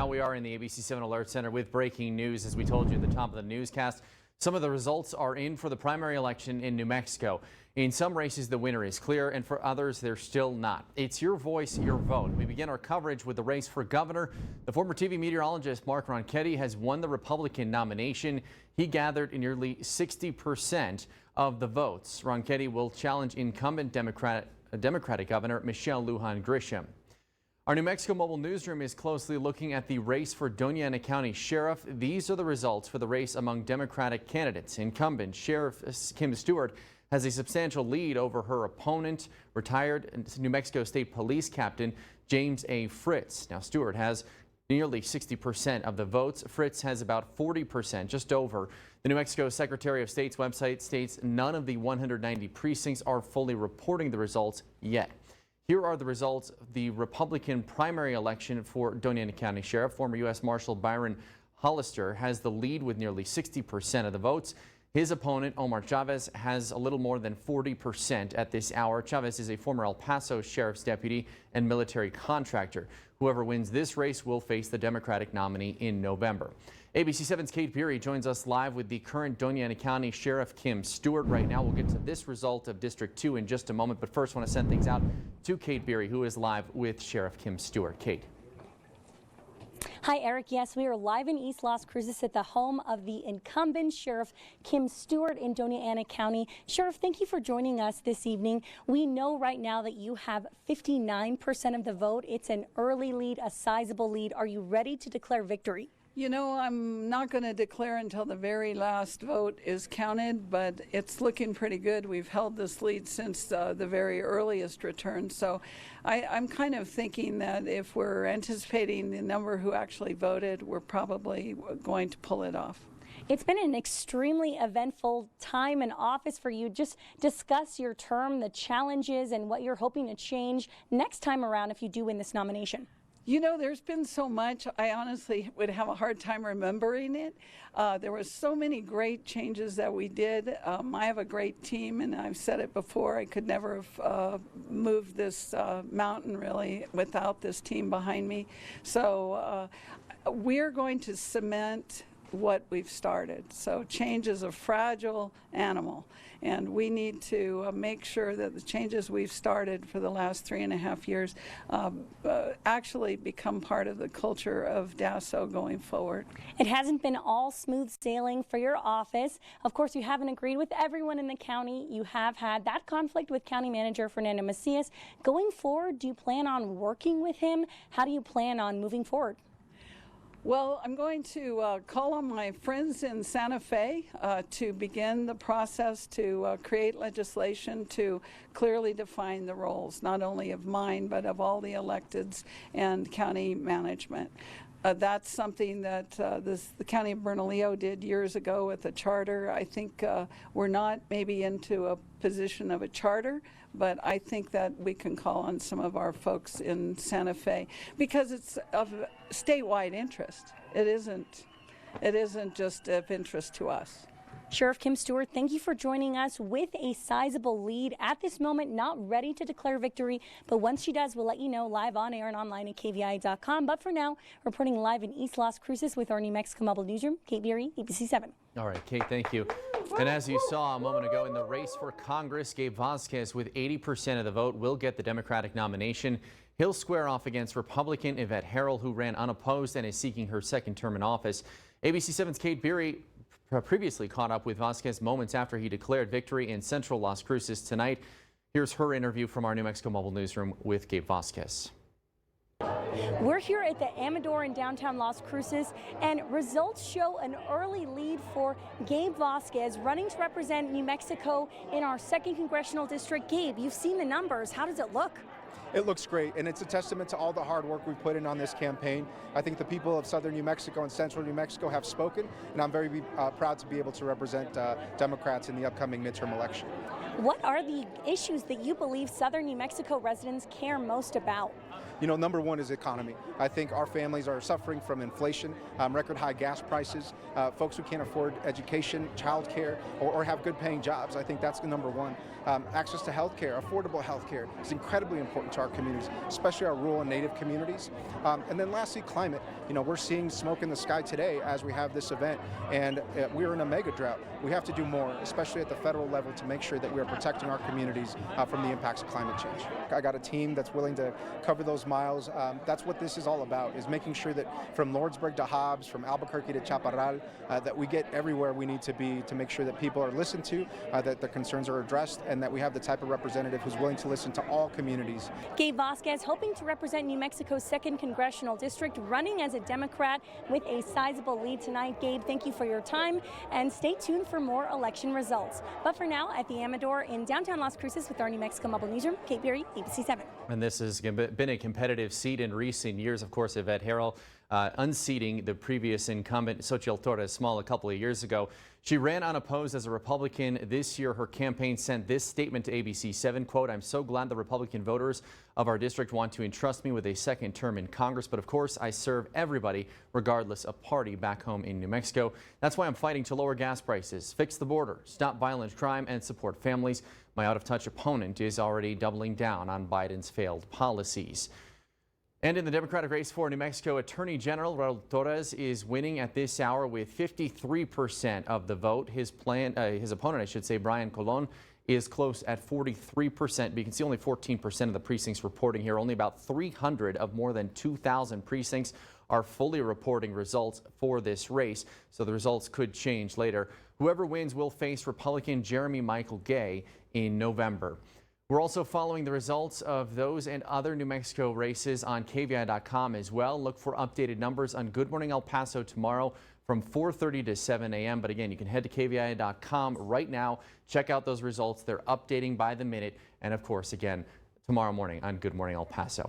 Now we are in the ABC 7 Alert Center with breaking news. As we told you at the top of the newscast, some of the results are in for the primary election in New Mexico. In some races, the winner is clear, and for others, they're still not. It's your voice, your vote. We begin our coverage with the race for governor. The former TV meteorologist Mark Ronchetti has won the Republican nomination. He gathered nearly 60% of the votes. Ronchetti will challenge incumbent Democratic Governor Michelle Lujan Grisham. Our New Mexico Mobile Newsroom is closely looking at the race for Doña Ana County Sheriff. These are the results for the race among Democratic candidates. Incumbent Sheriff Kim Stewart has a substantial lead over her opponent, retired New Mexico State Police Captain James A. Fritz. Now, Stewart has nearly 60% of the votes. Fritz has about 40%, just over. The New Mexico Secretary of State's website states none of the 190 precincts are fully reporting the results yet. Here are the results of the Republican primary election for Doña Ana County Sheriff. Former U.S. Marshal Byron Hollister has the lead with nearly 60% of the votes. His opponent, Omar Chavez, has a little more than 40% at this hour. Chavez is a former El Paso Sheriff's deputy and military contractor. Whoever wins this race will face the Democratic nominee in November. ABC 7's Kate Beery joins us live with the current Doña Ana County Sheriff Kim Stewart. Right now, we'll get to this result of District 2 in just a moment, but first I want to send things out to Kate Beery, who is live with Sheriff Kim Stewart. Kate. Hi, Eric. Yes, we are live in East Las Cruces at the home of the incumbent Sheriff Kim Stewart in Doña Ana County. Sheriff, thank you for joining us this evening. We know right now that you have 59% of the vote. It's an early lead, a sizable lead. Are you ready to declare victory? You know, I'm not going to declare until the very last vote is counted, but it's looking pretty good. We've held this lead since the very earliest return. So I'm kind of thinking that if we're anticipating the number who actually voted, we're probably going to pull it off. It's been an extremely eventful time in office for you. Just discuss your term, the challenges, and what you're hoping to change next time around if you do win this nomination. You know, there's been so much, I honestly would have a hard time remembering it. There were so many great changes that we did. I have a great team, and I've said it before, I could never have moved this mountain really without this team behind me. So we're going to cement what we've started. So change is a fragile animal, and we need to make sure that the changes we've started for the last 3.5 years actually become part of the culture of DASO going forward. It hasn't been all smooth sailing for your office. Of course, you haven't agreed with everyone in the county. You have had that conflict with County Manager Fernando Macias. Going forward, do you plan on working with him? How do you plan on moving forward? Well, I'm going to call on my friends in Santa Fe to begin the process to create legislation to clearly define the roles, not only of mine, but of all the electeds and county management. That's something that the County of Bernalillo did years ago with a charter. I think we're not maybe into a position of a charter, but I think that we can call on some of our folks in Santa Fe because it's of statewide interest. It isn't just of interest to us. Sheriff Kim Stewart, thank you for joining us with a sizable lead. At this moment, not ready to declare victory, but once she does, we'll let you know live on air and online at KVI.com. But for now, reporting live in East Las Cruces with our New Mexico Mobile Newsroom, Kate Beery, ABC 7. All right, Kate, thank you. And as you saw a moment ago in the race for Congress, Gabe Vasquez with 80% of the vote will get the Democratic nomination. He'll square off against Republican Yvette Harrell, who ran unopposed and is seeking her second term in office. ABC 7's Kate Beery previously caught up with Vasquez moments after he declared victory in central Las Cruces tonight. Here's her interview from our New Mexico Mobile Newsroom with Gabe Vasquez. We're here at the Amador in downtown Las Cruces, and results show an early lead for Gabe Vasquez, running to represent New Mexico in our 2nd Congressional District. Gabe, you've seen the numbers. How does it look? It looks great, and it's a testament to all the hard work we put in on this campaign. I think the people of southern New Mexico and central New Mexico have spoken, and I'm very proud to be able to represent Democrats in the upcoming midterm election. What are the issues that you believe southern New Mexico residents care most about? number one is economy. I think our families are suffering from inflation, record high gas prices, folks who can't afford education, childcare, or have good paying jobs. I think that's the number one. Access to health care, affordable health care is incredibly important to our communities, especially our rural and native communities. And then lastly, climate. We're seeing smoke in the sky today as we have this event, and we're in a mega drought. We have to do more, especially at the federal level, to make sure that we are protecting our communities from the impacts of climate change. I got a team that's willing to cover those miles. That's what this is all about, is making sure that from Lordsburg to Hobbs, from Albuquerque to Chaparral, that we get everywhere we need to be to make sure that people are listened to, that their concerns are addressed, and that we have the type of representative who's willing to listen to all communities. Gabe Vasquez, hoping to represent New Mexico's 2nd Congressional District, running as a Democrat with a sizable lead tonight. Gabe, thank you for your time, and stay tuned for more election results. But for now, at the Amador in downtown Las Cruces with our New Mexico Mobile Newsroom, Kate Berry, ABC 7. And this has been a competitive seat in recent years. Of course, Yvette Harrell unseating the previous incumbent, Xochitl Torres Small, a couple of years ago. She ran unopposed as a Republican. This year, her campaign sent this statement to ABC 7, quote, "I'm so glad the Republican voters of our district want to entrust me with a second term in Congress. But of course, I serve everybody, regardless of party, back home in New Mexico. That's why I'm fighting to lower gas prices, fix the border, stop violent crime, and support families. My out-of-touch opponent is already doubling down on Biden's failed policies." And in the Democratic race for New Mexico, Attorney General Raul Torres is winning at this hour with 53% of the vote. His opponent, I should say, Brian Colon, is close at 43%. But you can see only 14% of the precincts reporting here. Only about 300 of more than 2,000 precincts are fully reporting results for this race, so the results could change later. Whoever wins will face Republican Jeremy Michael Gay in November. We're also following the results of those and other New Mexico races on KVI.com as well. Look for updated numbers on Good Morning El Paso tomorrow from 4:30 to 7 a.m. But again, you can head to KVI.com right now. Check out those results. They're updating by the minute. And of course, again, tomorrow morning on Good Morning El Paso.